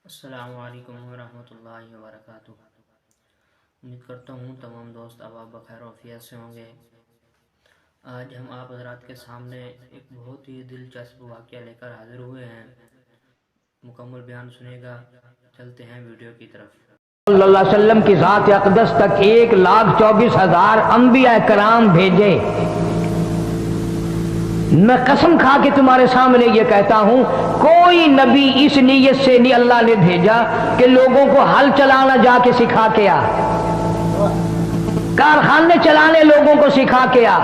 السلام علیکم ورحمۃ اللہ وبرکاتہ۔ امید کرتا ہوں تمام دوست اب آپ بخیر و عافیت سے ہوں گے۔ آج ہم آپ حضرات کے سامنے ایک بہت ہی دلچسپ واقعہ لے کر حاضر ہوئے ہیں۔ مکمل بیان سنے گا، چلتے ہیں ویڈیو کی طرف۔ صلی اللہ علیہ وسلم کی ذات اقدس تک 1,24,000 انبیاء کرام بھیجے۔ میں قسم کھا کے تمہارے سامنے یہ کہتا ہوں، کوئی نبی اس نیت سے نہیں اللہ نے بھیجا کہ لوگوں کو ہل چلانا جا کے سکھا کے آ، کارخانے چلانے لوگوں کو سکھا کے آ،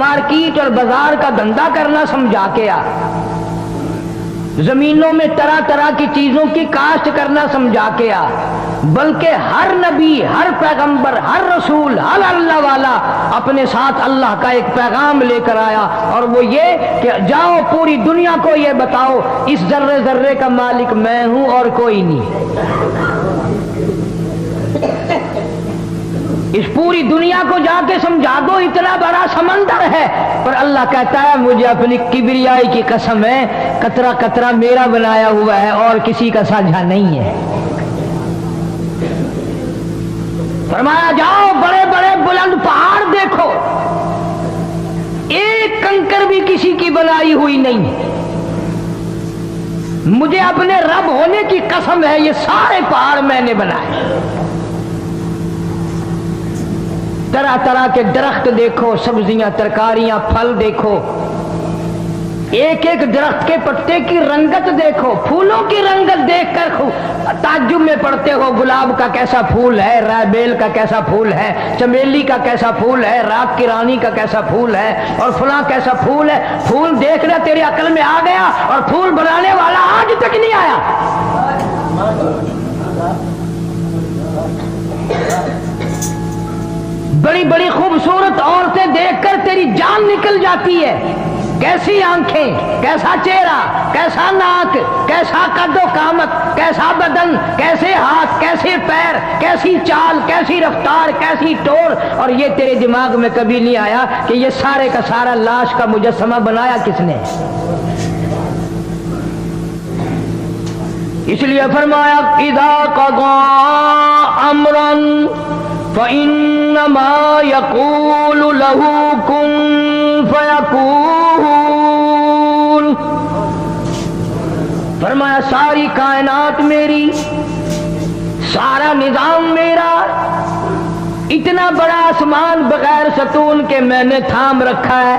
مارکیٹ اور بازار کا دھندا کرنا سمجھا کے آ، زمینوں میں طرح طرح کی چیزوں کی کاشت کرنا سمجھا کے آ، بلکہ ہر نبی، ہر پیغمبر، ہر رسول، ہر اللہ والا اپنے ساتھ اللہ کا ایک پیغام لے کر آیا، اور وہ یہ کہ جاؤ پوری دنیا کو یہ بتاؤ اس ذرے ذرے کا مالک میں ہوں اور کوئی نہیں۔ اس پوری دنیا کو جا کے سمجھا دو اتنا بڑا سمندر ہے، پر اللہ کہتا ہے مجھے اپنی کبریائی کی قسم ہے، قطرہ قطرہ میرا بنایا ہوا ہے اور کسی کا ساجھا نہیں ہے۔ فرمایا جاؤ بڑے بڑے بلند پہاڑ دیکھو، ایک کنکر بھی کسی کی بنائی ہوئی نہیں۔ مجھے اپنے رب ہونے کی قسم ہے یہ سارے پہاڑ میں نے بنائے۔ طرح طرح کے درخت دیکھو، سبزیاں، ترکاریاں، پھل دیکھو، ایک ایک درخت کے پتے کی رنگت دیکھو، پھولوں کی رنگت دیکھ کر تعجب میں پڑتے ہو، گلاب کا کیسا پھول ہے، رائبیل کا کیسا پھول ہے، چمیلی کا کیسا پھول ہے، رات کی رانی کا کیسا پھول ہے، اور فلاں کیسا پھول ہے۔ پھول دیکھنا تیری عقل میں آ گیا اور پھول بنانے والا آج تک نہیں آیا۔ بڑی بڑی خوبصورت عورتیں دیکھ کر تیری جان نکل جاتی ہے، کیسی آنکھیں، کیسا چہرہ، کیسا ناک، کیسا قد و قامت، کیسا بدن، کیسے ہاتھ، کیسے پیر، کیسی چال، کیسی رفتار، کیسی ٹور، اور یہ تیرے دماغ میں کبھی نہیں آیا کہ یہ سارے کا سارا لاش کا مجسمہ بنایا کس نے؟ اس لیے فرمایا اذا قضا امرا فإنما يقول له كن فيكون۔ فرمایا ساری کائنات میری، سارا نظام میرا، اتنا بڑا آسمان بغیر ستون کے میں نے تھام رکھا ہے،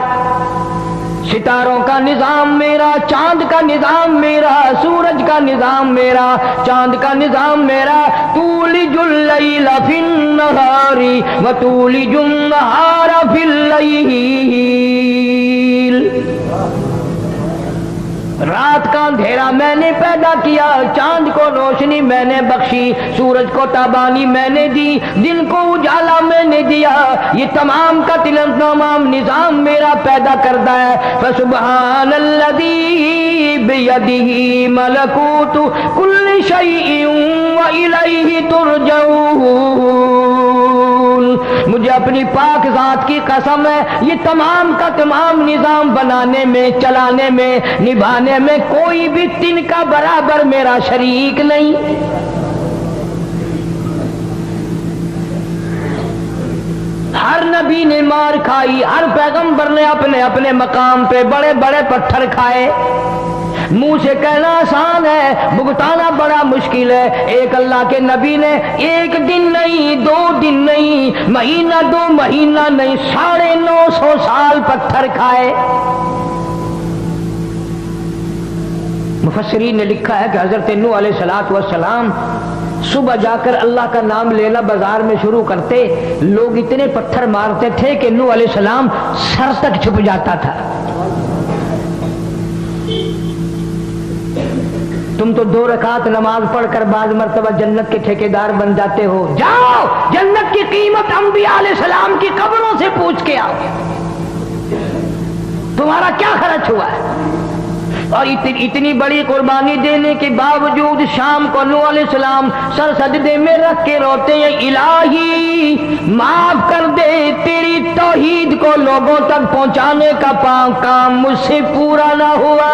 ستاروں کا نظام میرا، چاند کا نظام میرا، سورج کا نظام میرا، چاند کا نظام میرا۔ تولج اللیل فی النہار وتولج النہار فی اللیل، رات کا اندھیرا میں نے پیدا کیا، چاند کو روشنی میں نے بخشی، سورج کو تابانی میں نے دی، دن کو اجالا میں نے دیا، یہ تمام کا تمام نظام میرا پیدا کرتا ہے۔ فسبحان الذی بیدہ ملکوت کل شیء والیہ ترجعون۔ مجھے اپنی پاک ذات کی قسم ہے، یہ تمام کا تمام نظام بنانے میں، چلانے میں، نبھانے میں کوئی بھی تن کا برابر میرا شریک نہیں۔ ہر نبی نے مار کھائی، ہر پیغمبر نے اپنے اپنے مقام پہ بڑے بڑے پتھر کھائے۔ منہ سے کہنا آسان ہے، بھگتانا بڑا مشکل ہے۔ ایک اللہ کے نبی نے ایک دن نہیں، 2 دن نہیں، مہینہ 2 مہینہ نہیں، 950 سال پتھر کھائے۔ مفسرین نے لکھا ہے کہ حضرت نوح علیہ السلام صبح جا کر اللہ کا نام لینا بازار میں شروع کرتے، لوگ اتنے پتھر مارتے تھے کہ نوح علیہ السلام سر تک چھپ جاتا تھا۔ تم تو 2 رکعت نماز پڑھ کر بعض مرتبہ جنت کے ٹھیکیدار بن جاتے ہو۔ جاؤ جنت کی قیمت انبیاء علیہ السلام کی قبروں سے پوچھ کے آؤ، تمہارا کیا خرچ ہوا ہے؟ اور اتنی بڑی قربانی دینے کے باوجود شام کو نوح علیہ السلام سر سجدے میں رکھ کے روتے ہیں، الہی معاف کر دے، تیری توحید کو لوگوں تک پہنچانے کا کام مجھ سے پورا نہ ہوا۔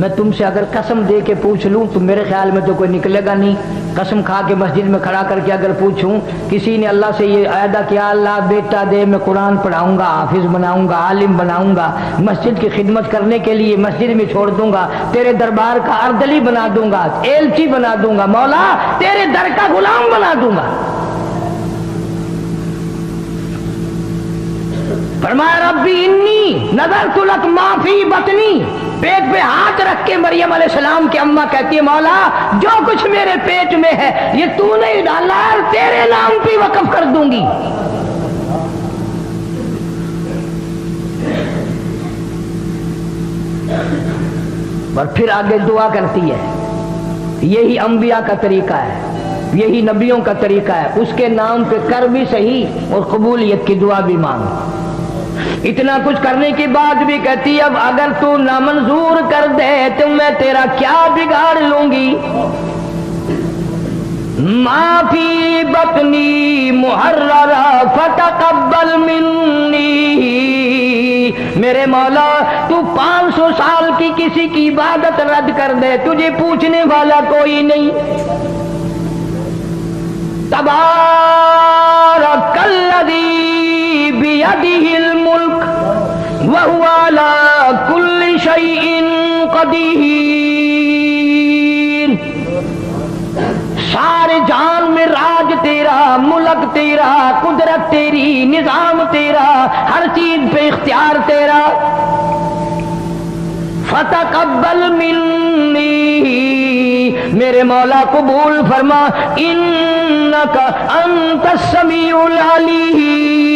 میں تم سے اگر قسم دے کے پوچھ لوں تو میرے خیال میں تو کوئی نکلے گا نہیں. قسم کھا کے مسجد میں کھڑا کر کے اگر پوچھوں کسی نے اللہ سے یہ عہدہ کیا اللہ بیٹا دے میں قرآن پڑھاؤں گا, حافظ بناؤں گا, عالم بناؤں گا, مسجد کی خدمت کرنے کے لیے مسجد میں چھوڑ دوں گا, تیرے دربار کا اردلی بنا دوں گا, ایلچی بنا دوں گا, مولا تیرے در کا غلام بنا دوں گا. فرمایا ربی انی نظرت لک ما فی بطنی, پیٹ پہ ہاتھ رکھ کے مریم علیہ السلام کی اماں کہتی ہے مولا جو کچھ میرے پیٹ میں ہے یہ تو نہیں ڈالا, تیرے نام پہ وقف کر دوں گی. اور پھر آگے دعا کرتی ہے. یہی انبیاء کا طریقہ ہے, یہی نبیوں کا طریقہ ہے. اس کے نام پہ کر بھی صحیح اور قبولیت کی دعا بھی مانگ. اتنا کچھ کرنے کے بعد بھی کہتی اب اگر تو نامنظور کر دے تو میں تیرا کیا بگاڑ لوں گی. ما فی بطنی محررا فتقبل منی, میرے مولا تو 500 سال کی کسی کی عبادت رد کر دے, تجھے پوچھنے والا کوئی نہیں. تبارک الذی بیدہ الملک وہو علی کل شیء قدیر. سارے جان میں راج تیرا, ملک تیرا, قدرت تیری, نظام تیرا, ہر چیز پہ اختیار تیرا. فتقبل منی, میرے مولا قبول فرما. انک انت السمیع العلیم,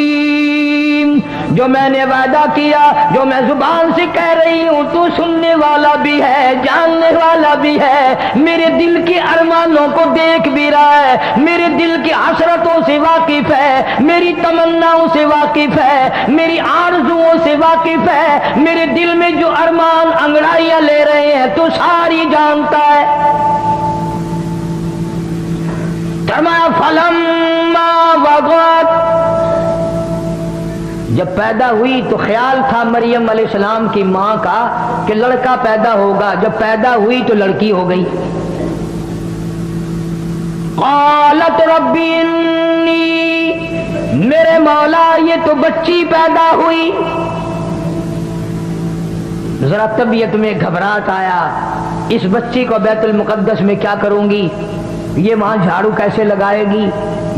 جو میں نے وعدہ کیا, جو میں زبان سے کہہ رہی ہوں تو سننے والا بھی ہے, جاننے والا بھی ہے. میرے دل کے ارمانوں کو دیکھ بھی رہا ہے, میرے دل کی حسرتوں سے واقف ہے, میری تمناؤں سے واقف ہے, میری آرزوؤں سے واقف ہے. میرے دل میں جو ارمان انگڑائیاں لے رہے ہیں تو ساری جانتا ہے. فرمایا فلما وضعت, جب پیدا ہوئی تو خیال تھا مریم علیہ السلام کی ماں کا کہ لڑکا پیدا ہوگا, جب پیدا ہوئی تو لڑکی ہو گئی. قالت ربی انی, میرے مولا یہ تو بچی پیدا ہوئی. ذرا طبیعت میں گھبراہٹ آیا, اس بچی کو بیت المقدس میں کیا کروں گی, یہ وہاں جھاڑو کیسے لگائے گی,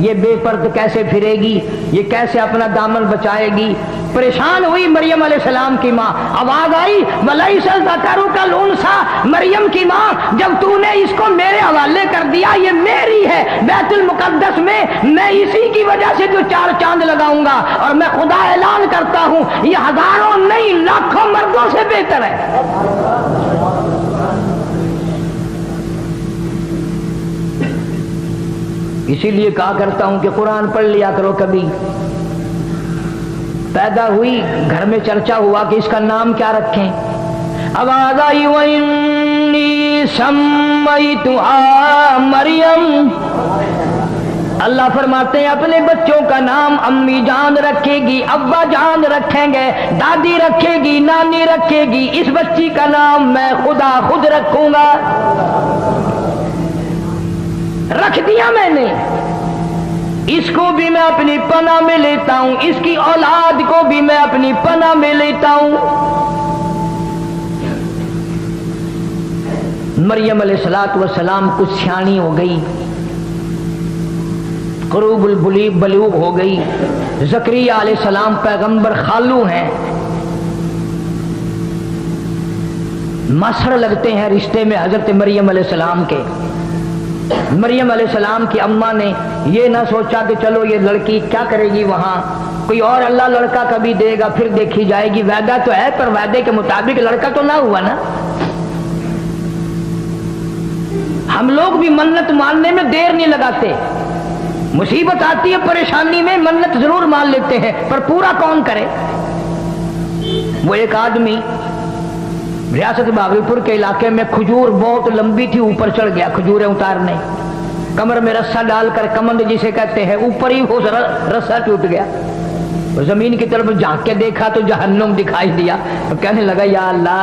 یہ بے پرد کیسے پھرے گی, یہ کیسے اپنا دامن بچائے گی. پریشان ہوئی مریم علیہ السلام کی ماں. آواز آئی وَلَيْسَ الذَّكَرُ كَالْأُنثىٰ, مریم کی ماں جب تو نے اس کو میرے حوالے کر دیا, یہ میری ہے, بیت المقدس میں میں اسی کی وجہ سے جو 4 چاند لگاؤں گا, اور میں خدا اعلان کرتا ہوں یہ ہزاروں نہیں لاکھوں مردوں سے بہتر ہے. اسی لیے کہا کرتا ہوں کہ قرآن پڑھ لیا کرو کبھی. پیدا ہوئی, گھر میں چرچا ہوا کہ اس کا نام کیا رکھیں. آواز آئی وَإِنِّي سَمَّيْتُهَا مریم. اللہ فرماتے ہیں اپنے بچوں کا نام امی جان رکھے گی, ابا جان رکھیں گے, دادی رکھے گی, نانی رکھے گی. اس بچی کا نام میں خدا خود رکھوں گا. رکھ دیا میں نے, اس کو بھی میں اپنی پناہ میں لیتا ہوں, اس کی اولاد کو بھی میں اپنی پناہ میں لیتا ہوں. مریم علیہ السلام کچھ سیانی ہو گئی, قروب البلوغ ہو گئی. زکریا علیہ السلام پیغمبر خالو ہیں, مسر لگتے ہیں رشتے میں حضرت مریم علیہ السلام کے. مریم علیہ السلام کی اماں نے یہ نہ سوچا کہ چلو یہ لڑکی کیا کرے گی وہاں, کوئی اور اللہ لڑکا کبھی دے گا پھر دیکھی جائے گی. وعدہ تو ہے پر وعدے کے مطابق لڑکا تو نہ ہوا نا. ہم لوگ بھی منت ماننے میں دیر نہیں لگاتے, مصیبت آتی ہے پریشانی میں منت ضرور مان لیتے ہیں پر پورا کون کرے. وہ ایک آدمی ریاست بھاگلپور کے علاقے میں کھجور بہت لمبی تھی, اوپر چڑھ گیا کھجوریں اتارنے, کمر میں رسا ڈال کر کمند جسے کہتے ہیں, اوپر ہی وہ رسا ٹوٹ گیا. زمین کی طرف جھانک کے دیکھا تو جہنم دکھائی دیا, تو کہنے لگا یا اللہ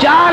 4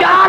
4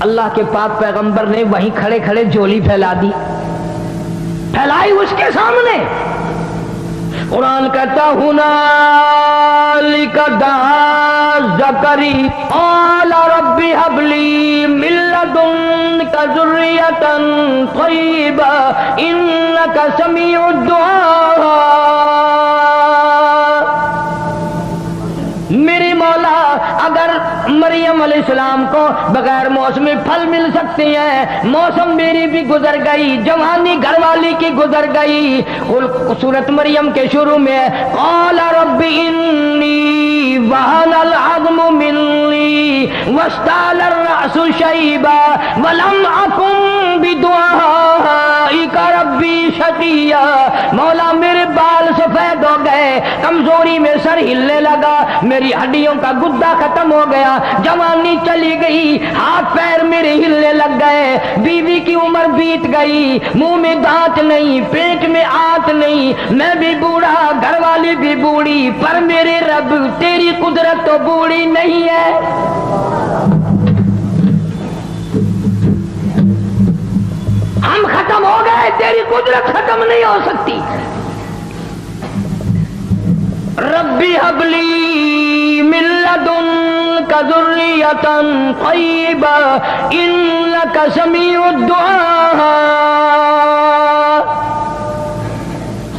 اللہ کے پاک پیغمبر نے وہیں کھڑے کھڑے جھولی پھیلا دی، پھیلائی اس کے سامنے۔ قرآن کہتا ہنالک دعا زکریا قال رب هب لي من لدنك ذرية طيبة إنك سميع الدعاء۔ میری مولا اگر مریم علیہ السلام کو بغیر موسم پھل مل سکتے ہیں، موسم میری بھی گزر گئی، جوانی گھر والی کی گزر گئی۔ سورۃ مریم کے شروع میں قال رب انی وہن العظم منی واشتعل الرأس شیبا ولم اکن بدعائک ربی شقیا۔ مولا میرے بال سفید ہو گئے، کمزوری میں سر ہلنے لگا، میری ہڈیوں کا گدا ختم ہو گیا، جوانی چلی گئی، ہاتھ پیر میرے ہلنے لگ گئے، بیوی کی عمر بیت گئی، منہ میں دانت نہیں، پیٹ میں آنت نہیں، میں بھی بوڑھا، گھر والی بھی بوڑھی، پر میرے رب تیری قدرت تو بوڑھی نہیں ہے۔ ہم ختم ہو گئے، تیری قدرت ختم نہیں ہو سکتی۔ ربی حب لی من لدنک ذریۃ طیبہ انک سمیع الدعاء۔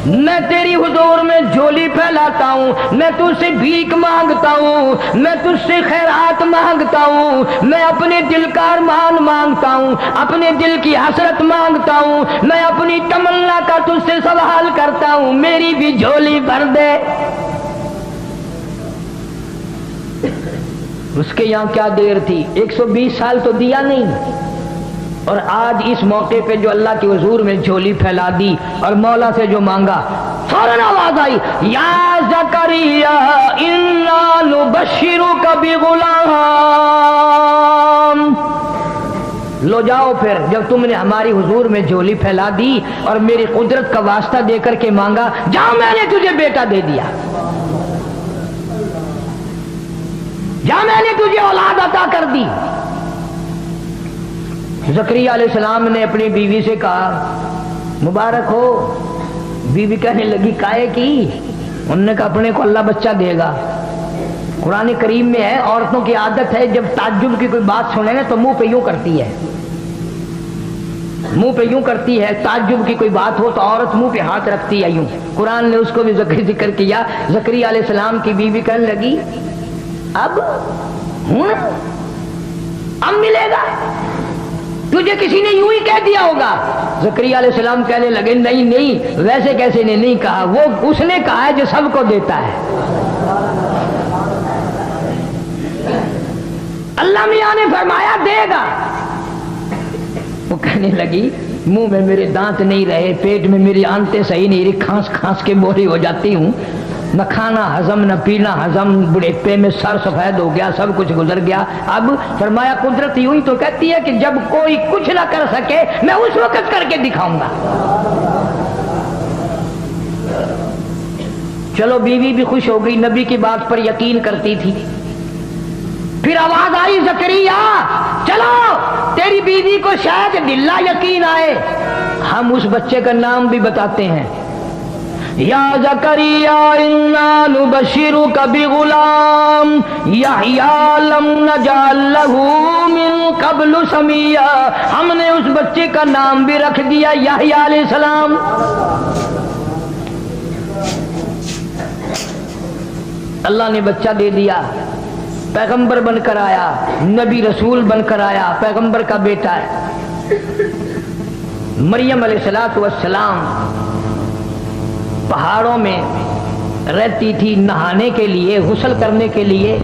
میں تیری حضور میں جھولی پھیلاتا ہوں، میں تجھ سے بھیک مانگتا ہوں، میں تجھ سے خیرات مانگتا ہوں، میں اپنے دل کا ارمان مانگتا ہوں، اپنے دل کی حسرت مانگتا ہوں، میں اپنی تمنا کا تجھ سے سوال کرتا ہوں، میری بھی جھولی بھر دے۔ اس کے یہاں کیا دیر تھی، 120 سال تو دیا نہیں، اور آج اس موقع پہ جو اللہ کے حضور میں جھولی پھیلا دی اور مولا سے جو مانگا، فوراً آواز آئی یا زکریا انا نبشرک بغلام۔ لو جاؤ پھر، جب تم نے ہماری حضور میں جھولی پھیلا دی اور میری قدرت کا واسطہ دے کر کے مانگا، جاؤ میں نے تجھے بیٹا دے دیا، جا میں نے تجھے اولاد عطا کر دی۔ زکریا علیہ السلام نے اپنی بیوی سے کہا مبارک ہو۔ بیوی کہنے لگی کائے کی؟ انہوں نے کہا اپنے کو اللہ بچہ دے گا۔ قرآن کریم میں ہے، عورتوں کی عادت ہے جب تعجب کی کوئی بات سنے نا تو منہ پہ یوں کرتی ہے، منہ پہ یوں کرتی ہے، تعجب کی کوئی بات ہو تو عورت منہ پہ ہاتھ رکھتی ہے یوں۔ قرآن نے اس کو بھی ذکر کیا۔ زکریا علیہ السلام کی بیوی کہنے لگی اب ملے گا، تجھے کسی نے یوں ہی کہہ دیا ہوگا۔ زکریا علیہ السلام کہنے لگے نہیں نہیں، ویسے کیسے نے نہیں کہا، وہ اس نے کہا ہے جو سب کو دیتا ہے۔ اللہ میاں نے فرمایا دے گا۔ وہ کہنے لگی منہ میں میرے دانت نہیں رہے، پیٹ میں میری آنتیں صحیح نہیں رہی، کھانس کھانس کے بوری ہو جاتی ہوں، نہ کھانا ہضم نہ پینا ہضم، بڑھاپے میں سر سفید ہو گیا، سب کچھ گزر گیا۔ اب فرمایا قدرت یوں ہی تو کہتی ہے کہ جب کوئی کچھ نہ کر سکے میں اس وقت کر کے دکھاؤں گا۔ چلو بیوی بھی خوش ہو گئی، نبی کی بات پر یقین کرتی تھی۔ پھر آواز آئی زکریا چلو تیری بیوی کو شاید باللہ یقین آئے، ہم اس بچے کا نام بھی بتاتے ہیں۔ یا زکریا انا نبشرک بغلام یحییٰ لم نجعل لہ من قبل سمیہ۔ ہم نے اس بچے کا نام بھی رکھ دیا یحییٰ علیہ السلام۔ اللہ نے بچہ دے دیا، پیغمبر بن کر آیا، نبی رسول بن کر آیا، پیغمبر کا بیٹا ہے۔ مریم علیہ السلام پہاڑوں میں رہتی تھی نہانے کے لیے، غسل کرنے کے لیے۔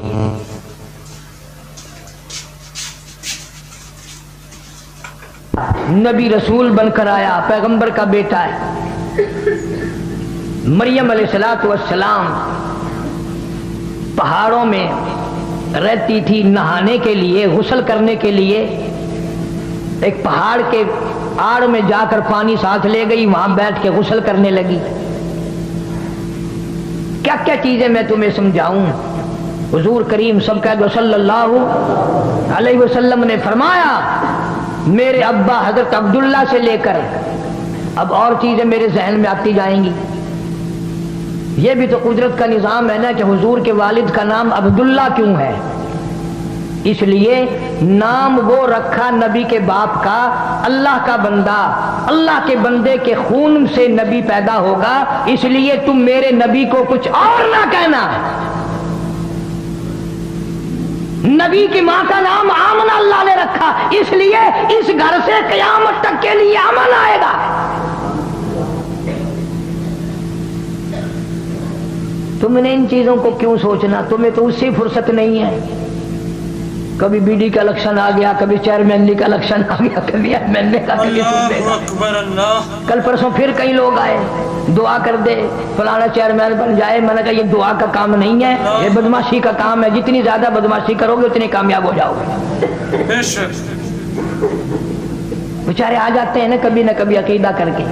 نبی رسول بن کر آیا، پیغمبر کا بیٹا ہے۔ مریم علیہ السلام پہاڑوں میں رہتی تھی نہانے کے لیے، غسل کرنے کے لیے۔ ایک پہاڑ کے آڑ میں جا کر پانی ساتھ لے گئی، وہاں بیٹھ کے غسل کرنے لگی۔ کیا کیا چیزیں میں تمہیں سمجھاؤں، حضور کریم سب کہہ دو صلی اللہ علیہ وسلم نے فرمایا میرے ابا حضرت عبداللہ سے لے کر اب اور چیزیں میرے ذہن میں آتی جائیں گی. یہ بھی تو قدرت کا نظام ہے نا کہ حضور کے والد کا نام عبداللہ کیوں ہے؟ اس لیے نام وہ رکھا نبی کے باپ کا، اللہ کا بندہ، اللہ کے بندے کے خون سے نبی پیدا ہوگا، اس لیے تم میرے نبی کو کچھ اور نہ کہنا. نبی کی ماں کا نام آمنہ اللہ نے رکھا، اس لیے اس گھر سے قیامت تک کے لیے امن آئے گا. تم نے ان چیزوں کو کیوں سوچنا؟ تمہیں تو اس سے فرصت نہیں ہے. کبھی بی ڈی کا الیکشن آ گیا، کبھی چیئرمین کا الیکشن آ گیا، کبھی ایم کا، کبھی کل پرسوں پھر کئی لوگ آئے دعا کر دے فلانا چیئرمین بن جائے. میں نے کہا یہ دعا کا کام نہیں ہے، یہ بدماشی کا کام ہے. جتنی زیادہ بدماشی کرو گے اتنی کامیاب ہو جاؤ گے. بیچارے آ جاتے ہیں نا کبھی عقیدہ کر کے.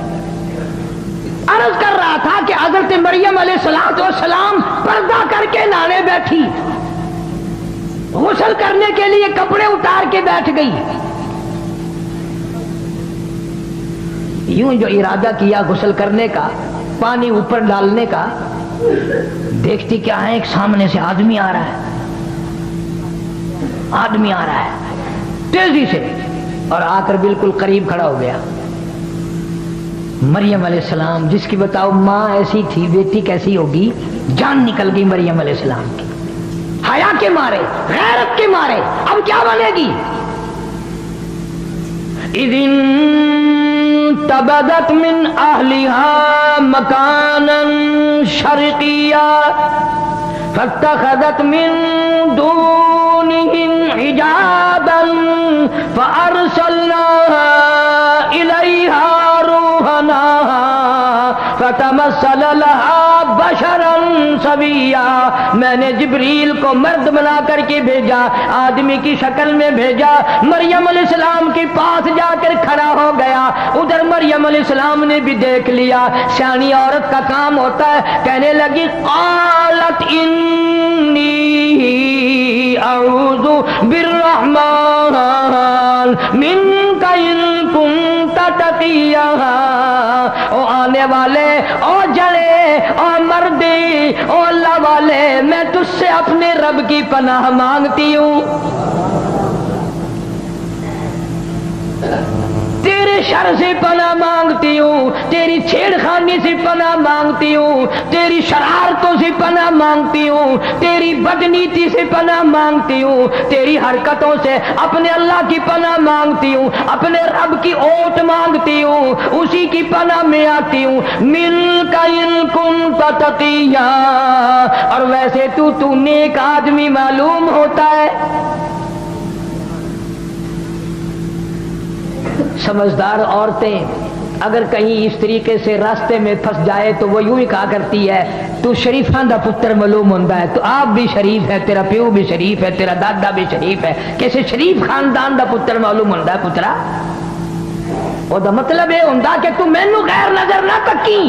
عرض کر رہا تھا کہ حضرت مریم علیہ السلام پردہ کر کے نہانے بیٹھی، غسل کرنے کے لیے کپڑے اتار کے بیٹھ گئی. یوں جو ارادہ کیا غسل کرنے کا، پانی اوپر ڈالنے کا، دیکھتی کیا ہے، ایک سامنے سے آدمی آ رہا ہے تیزی سے، اور آ کر بالکل قریب کھڑا ہو گیا. مریم علیہ السلام جس کی بتاؤ ماں ایسی تھی، بیٹی کیسی ہوگی؟ جان نکل گئی مریم علیہ السلام کی، حیا کے مارے، غیرت کے مارے. اب کیا بنے گی؟ اذن تبدت من اہلها مکانا شرقیا فاتخذت من دونهم حجابا فارسلنا الیہا روحنا فتمثل لها بشرا سویا. میں نے جبریل کو مرد بنا کر کے بھیجا، آدمی کی شکل میں بھیجا. مریم علیہ السلام کے پاس جا کر کھڑا ہو گیا. ادھر مریم علیہ السلام نے بھی دیکھ لیا. سیانی عورت کا کام ہوتا ہے. کہنے لگی قالت انی اعوذ بالرحمن منک ان کنت تقیا. او آنے والے، او جڑے، او مردی، او اللہ والے، میں تجھ سے اپنے رب کی پناہ مانگتی ہوں. تیرے شر سے پناہ مانگتی ہوں، تیری چھیڑ خانی سے پناہ مانگتی ہوں، تیری شرارتوں سے پناہ مانگتی ہوں، تیری بدنیتی سے پناہ مانگتی ہوں، تیری حرکتوں سے اپنے اللہ کی پناہ مانگتی ہوں، اپنے رب کی اوٹ مانگتی ہوں، اسی کی پناہ میں آتی ہوں. مِنْكَ إِن كُنتَ تَقِيًّا. اور ویسے تو نیک آدمی معلوم ہوتا ہے. سمجھدار عورتیں اگر کہیں اس طریقے سے راستے میں پھنس جائے تو وہ یوں ہی کہا کرتی ہے تو شریفاں دا پتر معلوم ہوتا ہے. تو آپ بھی شریف ہے، تیرا پیو بھی شریف ہے، تیرا دادا بھی شریف ہے، کیسے شریف خاندان دا پتر معلوم ہوتا ہے پترا. وہ دا مطلب یہ ہوتا کہ تو مینوں غیر نظر نہ تکی،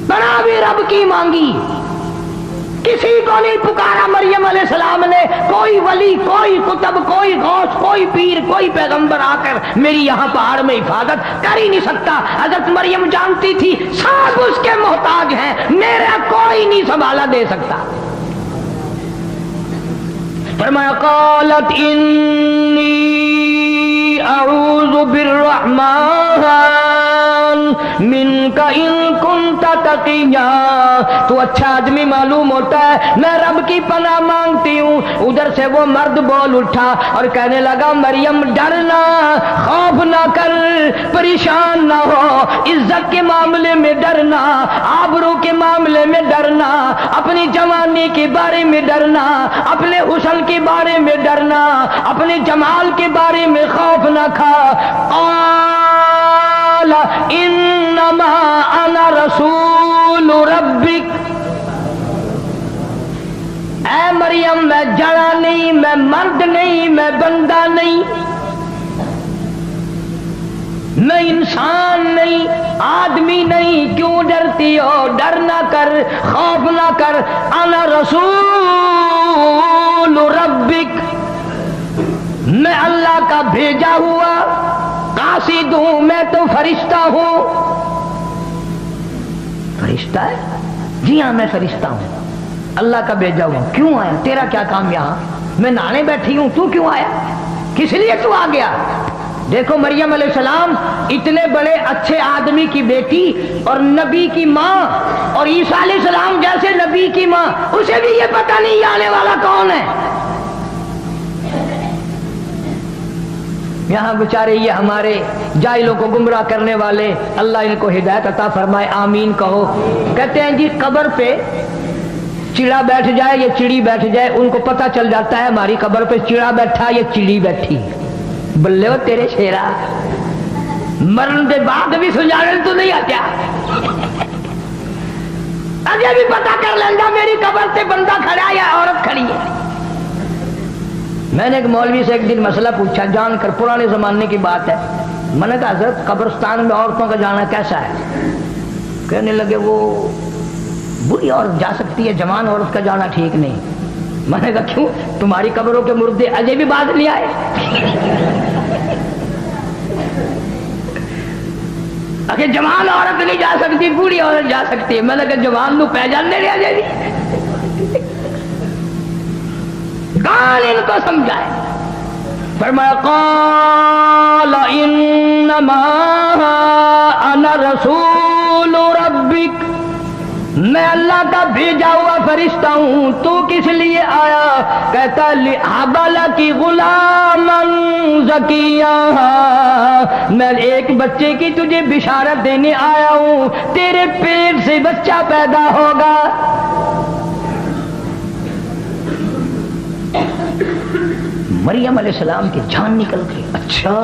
بنا بھی رب کی مانگی. کسی کو نہیں پکارا مریم علیہ السلام نے. کوئی ولی، کوئی قطب، کوئی غوث، کوئی پیر، کوئی پیغمبر آ کر میری یہاں پہاڑ میں حفاظت کر ہی نہیں سکتا. حضرت مریم جانتی تھی سب اس کے محتاج ہیں، میرا کوئی نہیں سنبھالا دے سکتا. فرمایا قالت انی اعوذ بالرحمن منک ان کنت تقیا. تو اچھا آدمی معلوم ہوتا ہے، میں رب کی پناہ مانگتی ہوں. ادھر سے وہ مرد بول اٹھا اور کہنے لگا مریم ڈرنا، خوف نہ کر، پریشان نہ ہو، عزت کے معاملے میں ڈرنا، آبرو کے معاملے میں ڈرنا، اپنی جوانی کے بارے میں ڈرنا، اپنے حسن کے بارے میں ڈرنا، اپنے جمال کے بارے میں خوف نہ کھا. قال انما انا رسول ربک. اے مریم میں جڑا نہیں، میں مرد نہیں، میں بندہ نہیں، میں انسان نہیں، آدمی نہیں، کیوں ڈرتی ہو؟ ڈر نہ کر، خوف نہ کر، انا رسول ربک، میں اللہ کا بھیجا ہوا قاصد ہوں، میں تو فرشتہ ہوں۔ فرشتہ ہے؟ جی ہاں میں فرشتہ ہوں، اللہ کا بھیجا ہوا۔ کیوں آیا؟ تیرا کیا کام یہاں؟ میں نہانے بیٹھی ہوں، تو کیوں آیا؟ کس لیے تو آ گیا؟ دیکھو مریم علیہ السلام اتنے بڑے اچھے آدمی کی بیٹی اور نبی کی ماں، اور عیسیٰ علیہ السلام جیسے نبی کی ماں، اسے بھی یہ پتہ نہیں یہ آنے والا کون ہے۔ یہاں بیچارے یہ ہمارے جاہلوں کو گمراہ کرنے والے، اللہ ان کو ہدایت عطا فرمائے، آمین کہو۔ کہتے ہیں جی قبر پہ چڑا بیٹھ جائے یا چڑی بیٹھ جائے، ان کو پتہ چل جاتا ہے ہماری قبر پہ چڑا بیٹھا یا چڑی بیٹھی۔ بلے ہو تیرے شیرا، مرن دے بعد بھی سجاڑن تو نہیں آتا، اجے بھی پتہ کر لینا میری قبر سے بندہ کھڑا یا عورت کھڑی ہے۔ میں نے ایک مولوی سے ایک دن مسئلہ پوچھا، جان کر، پرانے زمانے کی بات ہے۔ میں نے کہا حضرت قبرستان میں عورتوں کا جانا کیسا ہے؟ کہنے لگے وہ بری عورت جا سکتی ہے، جوان عورت کا جانا ٹھیک نہیں۔ میں نے کہا کیوں؟ تمہاری قبروں کے مردے اجے بھی باز نہیں آئے؟ اگر جوان عورت نہیں جا سکتی، بوڑھی عورت جا سکتی ہے۔ میں نے کہا جوان نو پہ جانے رہا جائے گی، کون ان کو سمجھائے؟ فرمایا قال انما انا رسول ربک، میں اللہ کا بھیجا ہوا فرشتہ ہوں، تو کس لیے آیا؟ کہتا لِأَحَبَ لَكِ غُلَامًا زَكِيًّا، میں ایک بچے کی تجھے بشارت دینے آیا ہوں، تیرے پیٹ سے بچہ پیدا ہوگا۔ مریم علیہ السلام کی جان نکل گئی۔ اچھا،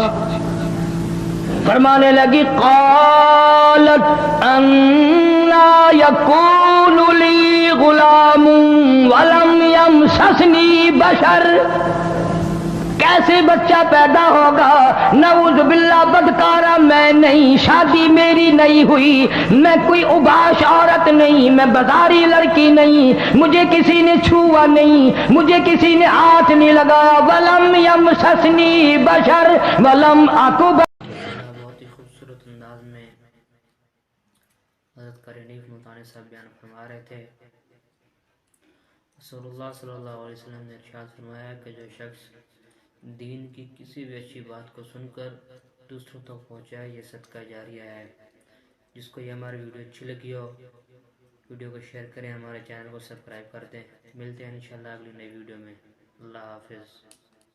فرمانے لگی قالت انا یکون لی غلام ولم یمسسنی بشر، کیسے بچہ پیدا ہوگا؟ نعوذ باللہ، بدکارہ میں نہیں، شادی میری نہیں ہوئی، میں کوئی اوباش عورت نہیں، میں بازاری لڑکی نہیں، مجھے کسی نے چھوا نہیں، مجھے کسی نے ہاتھ نہیں لگایا۔ ولم یمسسنی بشر ولم اکو بہت ہی خوبصورت انداز میں حضرت قرینی متعانی صاحب بیان فرما رہے تھے۔ رسول اللہ صلی اللہ علیہ وسلم نے ارشاد فرمایا کہ جو شخص دین کی کسی بھی اچھی بات کو سن کر دوسروں تک پہنچائے، یہ صدقہ جاریہ ہے۔ جس کو یہ ہماری ویڈیو اچھی لگی ہو، ویڈیو کو شیئر کریں، ہمارے چینل کو سبسکرائب کر دیں۔ ملتے ہیں انشاءاللہ اگلی نئی ویڈیو میں۔ اللہ حافظ۔